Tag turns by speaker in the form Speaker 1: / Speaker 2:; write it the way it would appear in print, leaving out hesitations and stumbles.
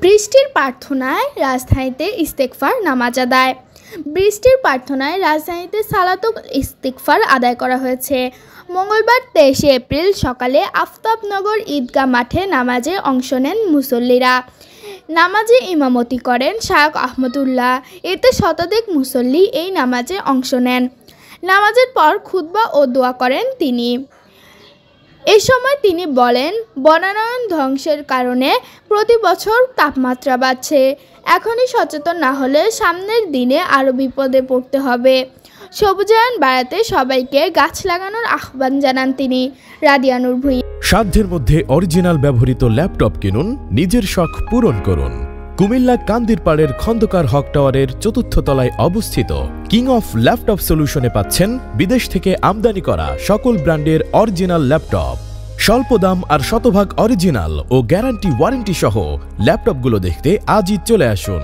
Speaker 1: বৃষ্টির প্রার্থনায় রাজধানীতে ইস্তেগফার নামাজ আদায়। বৃষ্টির প্রার্থনায় রাজধানীতে সালাতুল ইস্তেগফার আদায় করা হয়েছে। মঙ্গলবার 23 এপ্রিল সকালে আফতাবনগর ঈদগাহ মাঠে নামাজে অংশ নেন মুসল্লিরা। নামাজে ইমামতি করেন শায়খ আহমদুল্লাহ। এতে শতাধিক মুসল্লি এই নামাজে অংশ নেন। নামাজের পর খুতবা ও দোয়া করেন তিনি। এ সময় তিনি বলেন, বনায়ন ধ্বংসের কারণে প্রতি বছর তাপমাত্রা বাড়ছে। এখনই সচেতন না হলে সামনের দিনে আরও বিপদে পড়তে হবে। সবুজায়ন বাড়াতে সবাইকে গাছ লাগানোর আহ্বান জানান তিনি। রাদিয়া নূর ভূঁইয়া।
Speaker 2: সাধ্যের মধ্যে অরিজিনাল ব্যবহৃত ল্যাপটপ কিনুন, নিজের শখ পূরণ করুন। কুমিল্লা কান্দিরপাড়ের খন্দকার হক টাওয়ারের ৪র্থ তলায় অবস্থিত কিং অফ ল্যাপটপ সলিউশনে পাচ্ছেন বিদেশ থেকে আমদানি করা সকল ব্র্যান্ডের অরিজিনাল ল্যাপটপ। স্বল্প দাম আর শতভাগ অরিজিনাল ও গ্যারান্টি ওয়ারেন্টি সহ ল্যাপটপগুলো দেখতে আজই চলে আসুন।